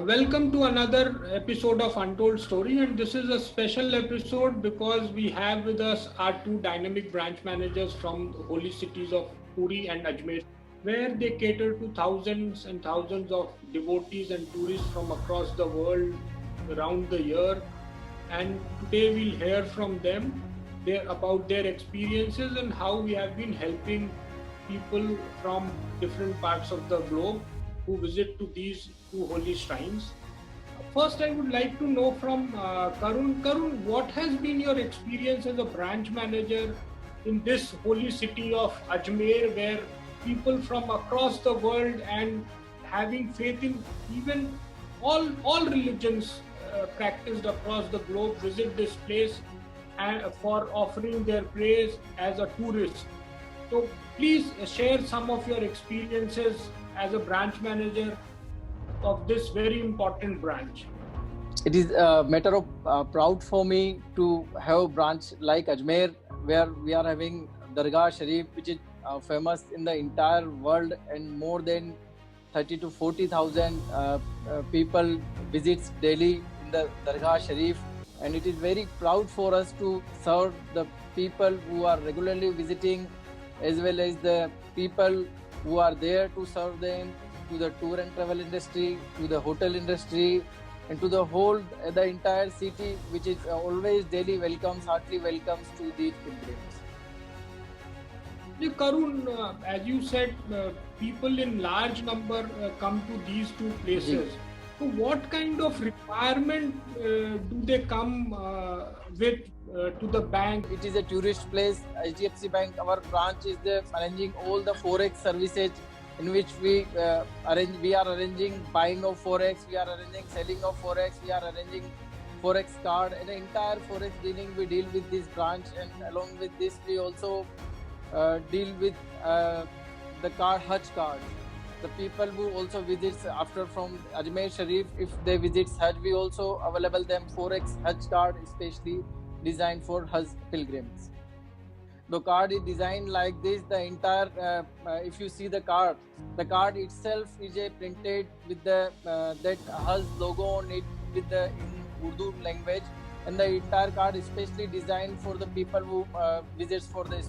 Welcome to another episode of Untold Story, and this is a special episode because we have with us our two dynamic branch managers from the holy cities of Puri and Ajmer, where they cater to thousands and thousands of devotees and tourists from across the world around the year. And today we'll hear from them about their experiences and how we have been helping people from different parts of the globe who visit to these two holy shrines. First, I would like to know from Karun. Karun, what has been your experience as a branch manager in this holy city of Ajmer, where people from across the world and having faith in even all religions practiced across the globe visit this place and for offering their praise as a tourist. So please share some of your experiences as a branch manager of this very important branch. It is a matter of proud for me to have a branch like Ajmer, where we are having Dargah Sharif, which is famous in the entire world, and more than 30 to 40,000 people visits daily in the Dargah Sharif. And it is very proud for us to serve the people who are regularly visiting, as well as the people who are there to serve them, to the tour and travel industry, to the hotel industry, and to the entire city, which is always daily heartily welcomes to these pilgrims. Karun, as you said, people in large number come to these two places. So what kind of requirement do they come with to the bank? It is a tourist place. HDFC Bank, our branch is arranging all the forex services, in which we are arranging buying of forex, we are arranging selling of forex, we are arranging forex card, and the entire forex dealing we deal with this branch. And along with this, we also deal with the Hajj card. The people who also visits after from Ajmer Sharif, if they visit Hajj, we also available them forex Hajj card, especially designed for Hajj pilgrims. The card is designed like this. The entire, if you see the card itself is printed with the that Hajj logo on it with the in Urdu language, and the entire card is specially designed for the people who visits for the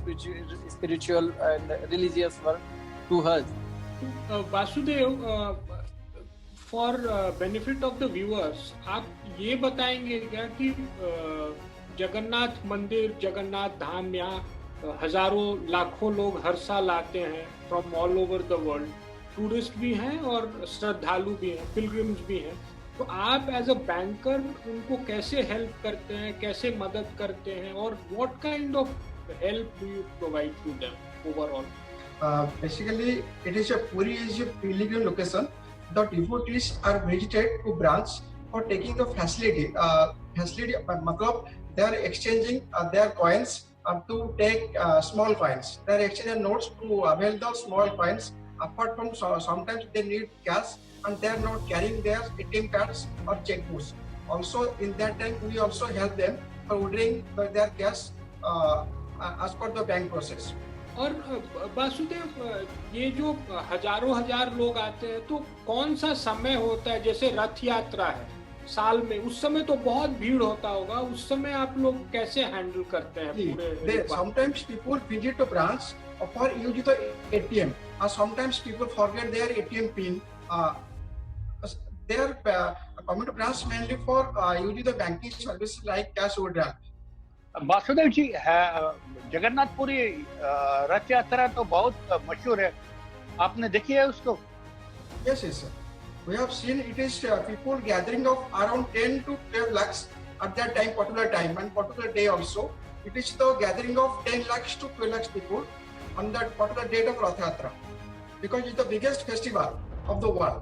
spiritual and religious work to Hajj. Vasudev, for benefit of the viewers, आप ये बताएंगे क्या कि जगन्नाथ मंदिर, जगन्नाथ धाम, यहाँ हजारों लाखों लोग हर साल आते हैं from all over the world, tourist भी हैं और श्रद्धालु भी हैं, पिलग्रिम्स भी हैं. तो आप एज अ बैंकर उनको कैसे हेल्प करते हैं, कैसे मदद करते हैं, और what kind of help do you provide to them overall? Basically, it is Puri is a pilgrim location. The devotees are visited to branch for taking the facility. Matlab, they are exchanging their coins to take small coins. They are exchanging notes to avail the small coins. Apart from sometimes they need cash and they are not carrying their ATM cards or checkbooks. Also, in that time, we also help them for ordering their cash as per the bank process. और वासुदेव, ये जो हजारों हजार लोग आते हैं, तो कौन सा समय होता है? जैसे रथ यात्रा है साल में, उस समय तो बहुत भीड़ होता होगा, उस समय आप लोग कैसे हैंडल करते हैं पूरे? Sometimes people visit a branch for use the ATM, or sometimes people forget their ATM pin. They are coming to branch mainly for using the banking service like cash withdrawal. Vasudev ji, Jagannathpuri रथ यात्रा तो बहुत मशहूर है, आपने देखी है उसको? Yes, sir. We have seen it is people gathering of around 10 to 12 lakhs at that time, particular time and particular day also. It is the gathering of 10 lakhs to 12 lakhs people on that particular date of Rath Yatra, because it's the biggest festival of the world.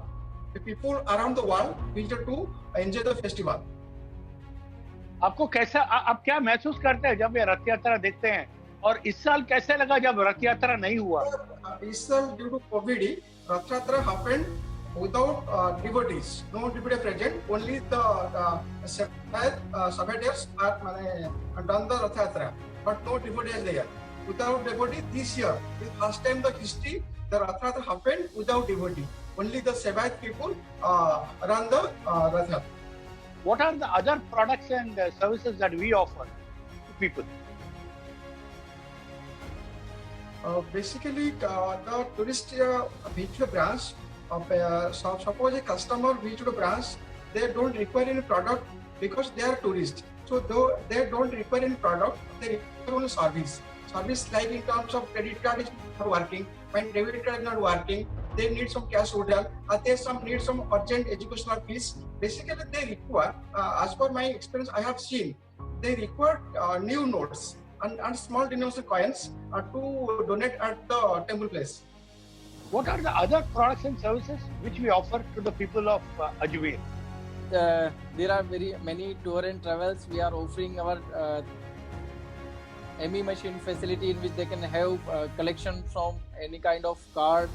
The people around the world visit to enjoy the festival. आपको कैसा, आप क्या महसूस करते हैं जब ये रथ यात्रा देखते हैं? और इस साल कैसे लगा जब रथ यात्रा नहीं हुआ? इस साल due to COVID, रथ यात्रा happened without devotees, no devotee present. Only the sabayers are done the Rath Yatra, but no devotees there. Without devotee, this year, the first time the history, the Rath Yatra happened without devotee. only the Sevaiyat people run the Rath Yatra. What are the other products and services that we offer to people? Basically, the tourist visit a branch. Suppose a customer visit a branch, they don't require any product because they are tourists. So though they don't require any product, they require only service. Service like in terms of credit card is not working, when debit card is not working, they need some cash withdrawal, they need some urgent educational fees. Basically, they require, as per my experience, I have seen, they require new notes and small denomination coins to donate at the temple place. What are the other products and services which we offer to the people of Ajmer? There are very many tour and travels. We are offering our ME machine facility in which they can have collection from any kind of card,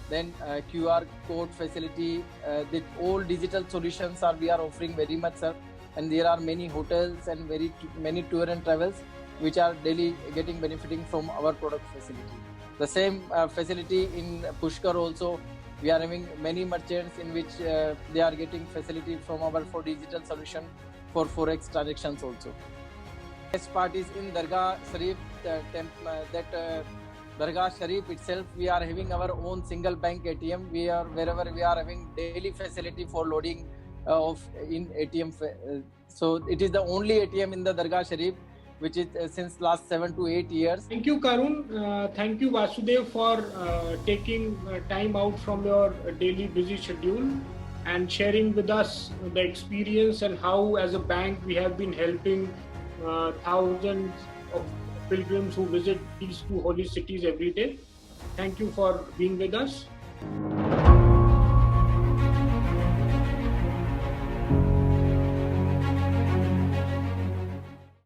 then QR code facility. The all digital solutions we are offering very much, sir. And there are many hotels and many tour and travels which are daily benefiting from our product facility. The same facility in Pushkar also, we are having many merchants in which they are getting facility from our for digital solution for forex transactions also. Best part is in Dargah Sharif, Dargah Sharif itself, we are having our own single bank ATM. Wherever we are having daily facility for loading in ATM. So it is the only ATM in the Dargah Sharif, which is since last 7 to 8 years. Thank you, Karun. Thank you, Vasudev, for taking time out from your daily busy schedule and sharing with us the experience and how, as a bank, we have been helping thousands of pilgrims who visit these two holy cities every day. Thank you for being with us.